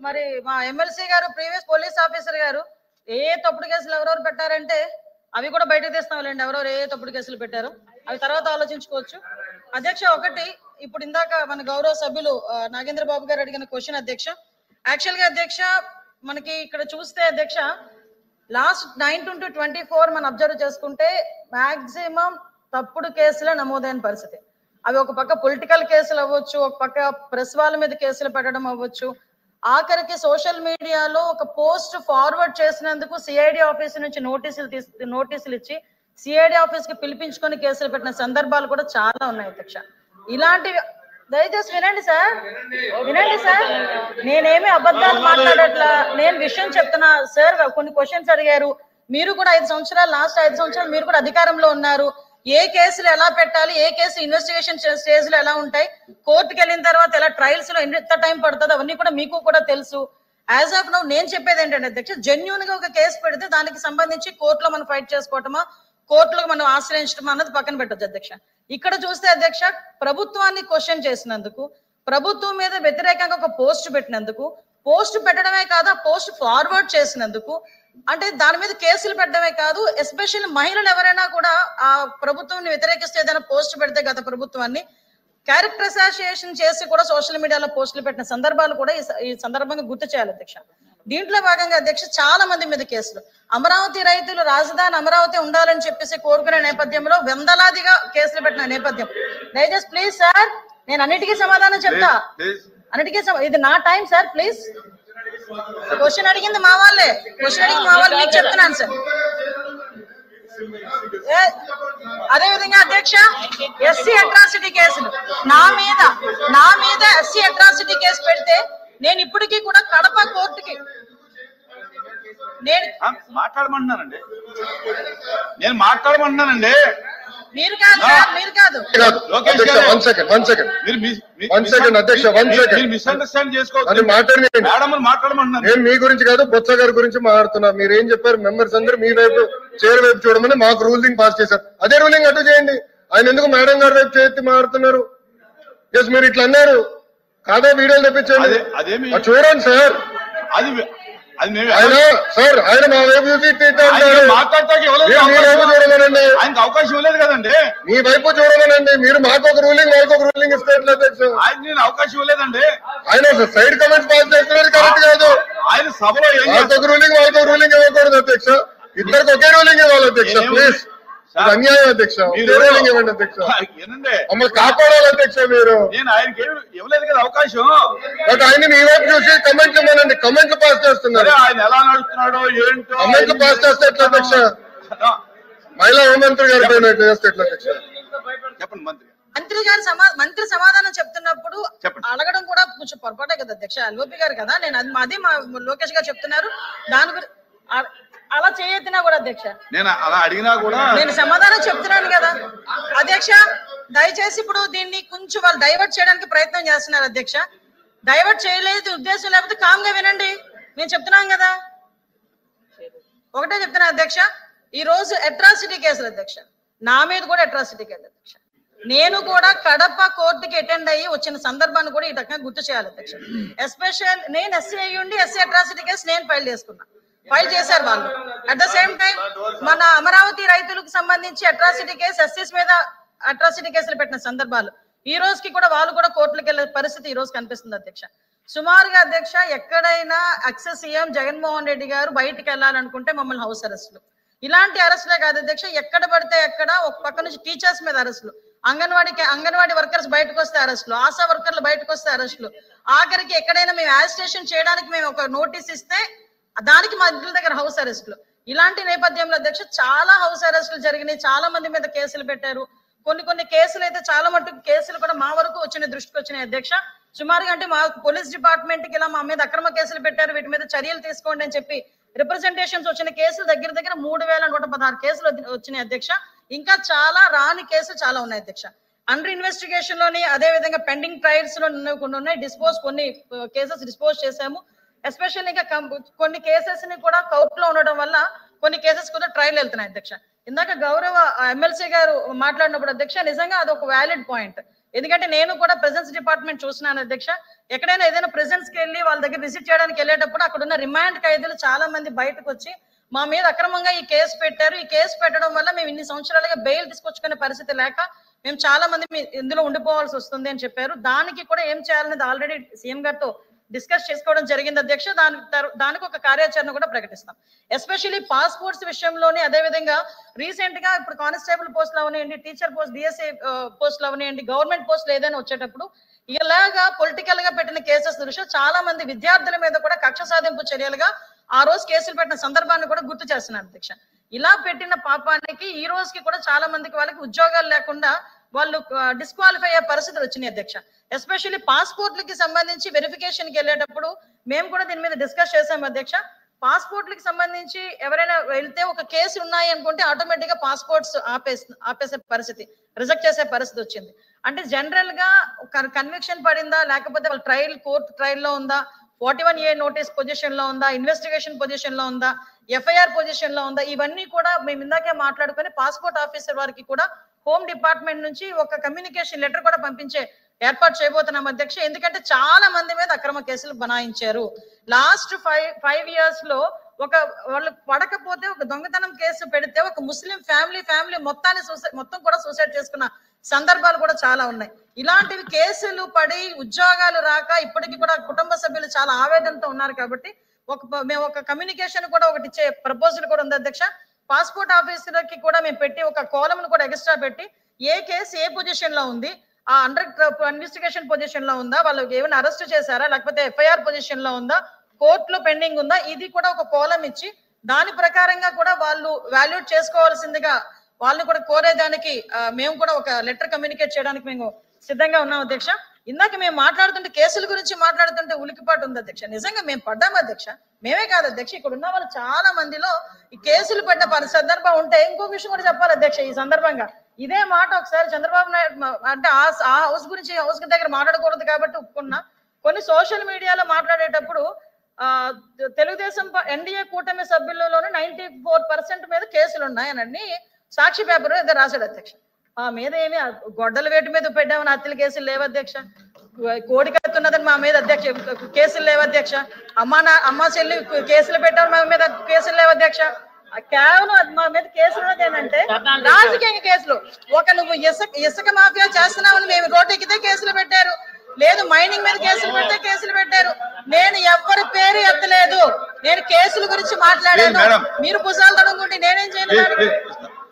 మరి మా ఎమ్మెల్సీ గారు ప్రీవియస్ పోలీస్ ఆఫీసర్ గారు ఏ తప్పుడు కేసులు ఎవరెవరు పెట్టారంటే అవి కూడా బయటకు తీస్తాంలేండి, ఎవరెవరు ఏ తప్పుడు కేసులు పెట్టారు అవి తర్వాత ఆలోచించుకోవచ్చు. అధ్యక్ష, ఒకటి ఇప్పుడు ఇందాక మన గౌరవ సభ్యులు నాగేంద్ర బాబు గారు అడిగిన క్వశ్చన్ అధ్యక్ష, యాక్చువల్ గా అధ్యక్ష మనకి ఇక్కడ చూస్తే అధ్యక్ష లాస్ట్ 9/24 మనం అబ్జర్వ్ చేసుకుంటే మాక్సిమం తప్పుడు కేసులే నమోదైన పరిస్థితి. అవి ఒక పక్క పొలిటికల్ కేసులు అవ్వచ్చు, ఒక పక్క ప్రెస్ వాళ్ళ మీద కేసులు పెట్టడం అవ్వచ్చు, ఆఖరికి సోషల్ మీడియాలో ఒక పోస్ట్ ఫార్వర్డ్ చేసినందుకు సిఐడి ఆఫీస్ నుంచి నోటీసులు ఇచ్చి సిఐడి ఆఫీస్ కి పిలిపించుకొని కేసులు పెట్టిన సందర్భాలు కూడా చాలా ఉన్నాయి అధ్యక్ష. ఇలాంటివి దయచేసి వినండి సార్, నేనేమి అబద్ధాలు మాట్లాడట్లా, నేను విషయం చెప్తున్నా సార్. కొన్ని క్వశ్చన్స్ అడిగారు, మీరు కూడా 5 సంవత్సరాలు లాస్ట్ 5 సంవత్సరాలు మీరు కూడా అధికారంలో ఉన్నారు. ఏ కేసులు ఎలా పెట్టాలి, ఏ కేసు ఇన్వెస్టిగేషన్ స్టేజ్ లో ఎలా ఉంటాయి, కోర్టుకి వెళ్ళిన తర్వాత ఎలా ట్రయల్స్ లో ఎంత టైం పడుతుంది, అవన్నీ కూడా మీకు కూడా తెలుసు. యాజ్ ఆఫ్ నౌ నేను చెప్పేది ఏంటంటే అధ్యక్ష, జెన్యూన్ గా ఒక కేసు పెడితే దానికి సంబంధించి కోర్టులో మనం ఫైట్ చేసుకోవటమా, కోర్టులో మనం ఆశ్రయించడం అన్నది పక్కన పెట్టొచ్చు అధ్యక్ష. ఇక్కడ చూస్తే అధ్యక్ష, ప్రభుత్వాన్ని క్వశ్చన్ చేసినందుకు, ప్రభుత్వం మీద వ్యతిరేకంగా ఒక పోస్ట్ పెట్టినందుకు, పోస్ట్ పెట్టడమే కాదు ఆ పోస్ట్ ఫార్వర్డ్ చేసినందుకు, అంటే దాని మీద కేసులు పెట్టడమే కాదు, ఎస్పెషల్లీ మహిళలు ఎవరైనా కూడా ఆ ప్రభుత్వాన్ని వ్యతిరేకిస్తే ఏదైనా పోస్ట్ పెడితే గత ప్రభుత్వాన్ని క్యారెక్టర్ అసోసియేషన్ చేసి కూడా సోషల్ మీడియాలో పోస్టులు పెట్టిన సందర్భాలు కూడా ఈ సందర్భంగా గుర్తు చేయాలి అధ్యక్ష. దీంట్లో భాగంగా అధ్యక్ష చాలా మంది మీద కేసులు, అమరావతి రైతులు రాజధాని అమరావతి ఉండాలని చెప్పేసి కోరుకునే నేపథ్యంలో వందలాదిగా కేసులు పెట్టిన నేపథ్యం. దయచేసి ప్లీజ్ సార్, నేను అన్నిటికీ సమాధానం చెప్తా, అన్నిటికీ ఇది నా టైం సార్, ప్లీజ్. క్వశ్చన్ అడిగింది మా వాళ్ళే, మీకు చెప్తున్నాను సార్. అదే విధంగా అధ్యక్ష, ఎస్సీ అట్రాసిటీ కేసులు నా మీద ఎస్సీ అట్రాసిటీ కేసు పెడితే నేను ఇప్పటికీ కూడా కడప కోర్టుకి నేను మాట్లాడమంటున్నానండి. మీరు కాదు సార్, మీరు కాదు. నేను మీ గురించి కాదు, బొత్స గారి గురించి మాట్లాడుతున్నా. మీరు ఏం చెప్పారు, మెంబర్స్ అందరూ మీ వైపు చైర్ వైపు చూడమని మాకు రూలింగ్ పాస్ చేశారు. అదే రూలింగ్ అటు చేయండి. ఆయన ఎందుకు మేడం గారి వైపు చేతి మాట్లాడుతున్నారు? ఎస్, మీరు ఇట్లా అన్నారు కాదా, వీడియోలు తెప్పించండి, చూడండి సార్. సార్ ఆయన మా వైపు చూసి చూడమనండి, అవకాశం ఇవ్వలేదు కదండి. మీ వైపు చూడమనండి. మీరు మాకు ఒక రూలింగ్, వాళ్ళకు ఒక రూలింగ్ ఇస్తే నేను అవకాశం ఇవ్వలేదండి. ఆయన సైడ్ కమెంట్స్ పాస్ చేస్తున్నారు, కరెక్ట్ కాదు. ఆయన సభలో వాళ్ళకు ఒక రూలింగ్, వాళ్ళకు ఒక రూలింగ్ ఇవ్వకూడదు అధ్యక్ష. ఇద్దరికి ఒకే రూలింగ్ ఇవ్వాలి అధ్యక్ష, ప్లీజ్. అన్యాయం అధ్యక్ష, రూలింగ్ ఇవ్వండి అధ్యక్ష. మమ్మల్ని కాపాడాలి అధ్యక్ష. మీరు నేను ఆయనకి ఇవ్వలేదు కదా అవకాశం. బట్ ఆయన మీ వైపు చూసి కమెంట్లు ఇవ్వనండి, కమెంట్లు పాస్ చేస్తున్నారు. ఆయన ఎలా నడుస్తున్నాడో ఏంటో కమెంట్లు పాస్ చేస్తే ఎట్లా అధ్యక్ష? మహిళా హోంమంత్రి గారి పైన చేస్తే ఎట్లా అధ్యక్ష? చెప్పండి. మంత్రి సమాధానం చెప్తున్నప్పుడు అడగడం కూడా కొంచెం పొరపాటే కదా అధ్యక్ష. లోపి గారు కదా, నేను అది మా లోకేష్ గారు చెప్తున్నారు, దాని గురించి అలా చేయొద్దునా కూడా అధ్యక్ష. నేను అలా అడిగినా కూడా నేను సమాధానం చెప్తున్నాను కదా అధ్యక్ష. దయచేసి ఇప్పుడు దీన్ని కొంచెం వాళ్ళు డైవర్ట్ చేయడానికి ప్రయత్నం చేస్తున్నారు అధ్యక్ష. డైవర్ట్ చేయలేదు ఉద్దేశం, లేకపోతే కామ్గా వినండి, నేను చెప్తున్నాను కదా. ఒకటే చెప్తున్నా అధ్యక్ష, ఈ రోజు అట్రాసిటీ కేసులు అధ్యక్ష, నా మీద కూడా అట్రాసిటీ కేసు అధ్యక్ష. నేను కూడా కడప కోర్టుకి అటెండ్ అయ్యి వచ్చిన సందర్భాన్ని కూడా ఈ రకంగా గుర్తు చేయాలి అధ్యక్ష. ఎస్పెషల్ నేను ఎస్సీ అయ్యుండి ఎస్సీ అట్రాసిటీ కేసు నేను ఫైల్ చేశారు వాళ్ళు. అట్ ద సేమ్ టైం మన అమరావతి రైతులకు సంబంధించి అట్రాసిటీ కేసు, ఎస్సీస్ మీద అట్రాసిటీ కేసులు పెట్టిన సందర్భాలు ఈ రోజుకి కూడా వాళ్ళు కూడా కోర్టులకు వెళ్లే పరిస్థితి ఈ రోజు కనిపిస్తుంది అధ్యక్ష. సుమారుగా అధ్యక్ష, ఎక్కడైనా ఎక్స్ సీఎం జగన్మోహన్ రెడ్డి గారు బయటికి వెళ్ళాలనుకుంటే మమ్మల్ని హౌస్ అరెస్టులు, ఇలాంటి అరెస్టులే కాదు అధ్యక్ష, ఎక్కడ పడితే ఎక్కడ ఒక పక్క నుంచి టీచర్స్ మీద అరెస్టులు, అంగన్వాడీ వర్కర్స్ బయటకు వస్తే అరెస్టులు, ఆశా వర్కర్లు బయటకు వస్తే అరెస్టులు, ఆఖరికి ఎక్కడైనా మేము యాజిటేషన్ చేయడానికి మేము ఒక నోటీస్ ఇస్తే దానికి మా ఇంటి దగ్గర హౌస్ అరెస్టులు. ఇలాంటి నేపథ్యంలో అధ్యక్ష చాలా హౌస్ అరెస్టులు జరిగినాయి, చాలా మంది మీద కేసులు పెట్టారు. కొన్ని కేసులు అయితే చాలా మటుకు కేసులు కూడా మా వరకు దృష్టికి వచ్చినాయి అధ్యక్ష. సుమారుగా అంటే మా పోలీస్ డిపార్ట్మెంట్ కి ఇలా మా మీద అక్రమ కేసులు పెట్టారు, వీటి మీద చర్యలు తీసుకోండి అని చెప్పి రిప్రజెంటేషన్స్ వచ్చిన కేసులు దగ్గర 3116 కేసులు వచ్చినాయి అధ్యక్ష. ఇంకా చాలా రాని కేసులు చాలా ఉన్నాయి అధ్యక్ష. అండర్ ఇన్వెస్టిగేషన్ లోని, అదే విధంగా పెండింగ్ ట్రయల్స్ లో కొన్ని ఉన్నాయి. కొన్ని కేసెస్ డిస్పోజ్ చేశాము. ఎస్పెషల్లీ ఇంకా కొన్ని కేసెస్ ని కూడా కోర్టులో ఉండడం వల్ల కొన్ని కేసెస్ కూడా ట్రయల్ వెళ్తున్నాయి అధ్యక్ష. ఇందాక గౌరవ ఎమ్మెల్సీ గారు మాట్లాడినప్పుడు అధ్యక్ష, నిజంగా అది ఒక వ్యాలిడ్ పాయింట్. ఎందుకంటే నేను కూడా ప్రెజెన్స్ డిపార్ట్మెంట్ చూస్తున్నాను అధ్యక్ష. ఎక్కడైనా ఏదైనా ప్రెజెన్స్ కి వెళ్ళి వాళ్ళ దగ్గర విజిట్ చేయడానికి వెళ్ళేటప్పుడు అక్కడ ఉన్న రిమాండ్ ఖైదీలు చాలా మంది బయటకు వచ్చి మా మీద అక్రమంగా ఈ కేసు పెట్టారు, ఈ కేసు పెట్టడం వల్ల మేము ఇన్ని సంవత్సరాలుగా బెయిల్ తీసుకొచ్చుకునే పరిస్థితి లేక మేము చాలా మంది ఇందులో ఉండిపోవాల్సి వస్తుంది అని చెప్పారు. దానికి కూడా ఏం చేయాలనేది ఆల్రెడీ సీఎం గారితో డిస్కస్ చేసుకోవడం జరిగింది అధ్యక్ష. దానికి ఒక కార్యాచరణ కూడా ప్రకటిస్తాం. ఎస్పెషల్లీ పాస్పోర్ట్స్ విషయంలోనే, అదేవిధంగా రీసెంట్ గా ఇప్పుడు కానిస్టేబుల్ పోస్టులు అవనివ్వండి, టీచర్ పోస్ట్, డిఎస్ఏ పోస్టులు అవనివ్వండి, గవర్నమెంట్ పోస్టులు ఏదైనా వచ్చేటప్పుడు ఇలాగా పొలిటికల్ గా పెట్టిన కేసెస్ దృష్ట్యా చాలా మంది విద్యార్థుల మీద కూడా కక్ష సాధింపు చర్యలుగా ఆ రోజు కేసులు పెట్టిన సందర్భాన్ని కూడా గుర్తు చేస్తున్నారు అధ్యక్ష. ఇలా పెట్టిన పాపానికి ఈ రోజుకి కూడా చాలా మందికి వాళ్ళకి ఉద్యోగాలు లేకుండా వాళ్ళు డిస్క్వాలిఫై అయ్యే పరిస్థితులు వచ్చినాయి అధ్యక్ష. ఎస్పెషల్లీ పాస్పోర్ట్లకి సంబంధించి వెరిఫికేషన్ కి వెళ్ళేటప్పుడు మేము కూడా దీని మీద డిస్కస్ చేసాం అధ్యక్ష. పాస్పోర్ట్లకి సంబంధించి ఎవరైనా వెళ్తే ఒక కేసు ఉన్నాయి అనుకుంటే ఆటోమేటిక్ గా పాస్పోర్ట్స్ ఆపేసే పరిస్థితి, రిజెక్ట్ చేసే పరిస్థితి వచ్చింది. అంటే జనరల్ గా కన్విక్షన్ పడిందా, లేకపోతే వాళ్ళ కోర్టు ట్రయల్ లో ఉందా, 41A నోటీస్ పొజిషన్ లో ఉందా, ఇన్వెస్టిగేషన్ పొజిషన్ లో ఉందా, ఎఫ్ఐఆర్ పొజిషన్ లో ఉందా, ఇవన్నీ కూడా మేము ఇందాకే మాట్లాడుకొని పాస్పోర్ట్ ఆఫీసర్ వారికి కూడా హోమ్ డిపార్ట్మెంట్ నుంచి ఒక కమ్యూనికేషన్ లెటర్ కూడా పంపించే ఏర్పాటు చేయబోతున్నాం అధ్యక్ష. ఎందుకంటే చాలా మంది మీద అక్రమ కేసులు బనాయించారు. లాస్ట్ 5 years లో వాళ్ళు పడకపోతే ఒక దొంగతనం కేసు పెడితే ఒక ముస్లిం ఫ్యామిలీ మొత్తం కూడా సూసైడ్ చేసుకున్న సందర్భాలు కూడా చాలా ఉన్నాయి. ఇలాంటివి కేసులు పడి ఉద్యోగాలు రాక ఇప్పటికీ కూడా కుటుంబ సభ్యులు చాలా ఆవేదనతో ఉన్నారు. కాబట్టి మేము ఒక కమ్యూనికేషన్ కూడా ఒకటి ఇచ్చే ప్రపోజల్ కూడా ఉంది అధ్యక్ష. పాస్పోర్ట్ ఆఫీసర్కి కూడా మేము పెట్టి ఒక కాలమ్ను కూడా ఎక్స్ట్రా పెట్టి ఏ కేసు ఏ పొజిషన్ లో ఉంది, ఆ అండర్ ఇన్వెస్టిగేషన్ పొజిషన్ లో ఉందా, వాళ్ళు ఏమైనా అరెస్ట్ చేశారా, లేకపోతే ఎఫ్ఐఆర్ పొజిషన్ లో ఉందా, కోర్టులో పెండింగ్ ఉందా, ఇది కూడా ఒక కాలం ఇచ్చి దాని ప్రకారంగా కూడా వాళ్ళు వాల్యూట్ చేసుకోవాల్సిందిగా వాళ్ళు కూడా కోరేదానికి మేము కూడా ఒక లెటర్ కమ్యూనికేట్ చేయడానికి మేము సిద్ధంగా ఉన్నాం అధ్యక్ష. ఇందాక మేము మాట్లాడుతుంటే కేసుల గురించి మాట్లాడుతుంటే ఉలికిపాటు ఉంది అధ్యక్ష. నిజంగా మేము పడ్డాము అధ్యక్ష. మేమే కాదు అధ్యక్ష, ఇక్కడ ఉన్న వాళ్ళు చాలా మందిలో ఈ కేసులు పడిన సందర్భం ఉంటే ఇంకొక విషయం కూడా చెప్పాలి అధ్యక్ష. ఈ సందర్భంగా ఇదే మాట ఒకసారి చంద్రబాబు నాయుడు అంటే ఆ హౌస్ గురించి హౌస్ దగ్గర మాట్లాడకూడదు కాబట్టి ఒప్పుకున్నా. కొన్ని సోషల్ మీడియాలో మాట్లాడేటప్పుడు తెలుగుదేశం ఎన్డీఏ కూటమి సభ్యులలోనే 94% మీద కేసులు ఉన్నాయని సాక్షి పేపర్ ఏదో రాశాడు అధ్యక్ష. ఆ మీద ఏమి గొడ్డల వేటు మీద పెట్టామని హత్యల కేసులు లేవు అధ్యక్ష. కోడికత్తున్నదని మా మీద అధ్యక్ష కేసులు లేవు అధ్యక్ష. అమ్మ చెల్లి కేసులు పెట్టారు మా మీద కేసులు లేవు అధ్యక్ష. కేవలం మా మీద కేసులు ఉన్నది ఏంటంటే రాజకీయ కేసులు. నువ్వు ఇసుక మాఫియా చేస్తున్నావని మేము రోడ్డు ఎక్కితే కేసులు పెట్టారు, లేదు మైనింగ్ మీద కేసులు పెడితే కేసులు పెట్టారు. నేను ఎవరి పేరు ఎత్తలేదు, నేను కేసుల గురించి మాట్లాడాను. మీరు భుజాలు తడుముకుంటే నేనేం చేయాలి?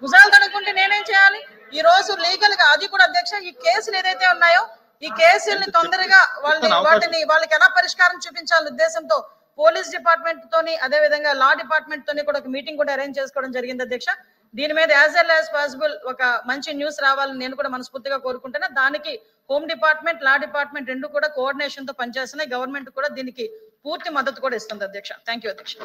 భుజాలు తడుముకుంటే నేనేం చేయాలి? ఈ రోజు లీగల్ గా అది కూడా అధ్యక్ష ఈ కేసులు ఏదైతే ఉన్నాయో ఈ కేసుల్ని తొందరగా వాళ్ళకి ఎలా పరిష్కారం చూపించాలనే ఉద్దేశంతో పోలీస్ డిపార్ట్మెంట్ తోని అదే విధంగా లా డిపార్ట్మెంట్ తోని కూడా ఒక మీటింగ్ కూడా అరేంజ్ చేసుకోవడం జరిగింది అధ్యక్ష. దీని మీద యాజ్ వెల్ యాజ్ పాసిబుల్ ఒక మంచి న్యూస్ రావాలని నేను కూడా మనస్ఫూర్తిగా కోరుకుంటున్నా. దానికి హోమ్ డిపార్ట్మెంట్, లా డిపార్ట్మెంట్ రెండు కూడా కోఆర్డినేషన్ తో పనిచేస్తున్నాయి. గవర్నమెంట్ కూడా దీనికి పూర్తి మద్దతు కూడా ఇస్తుంది అధ్యక్ష. థ్యాంక్ యూ అధ్యక్ష.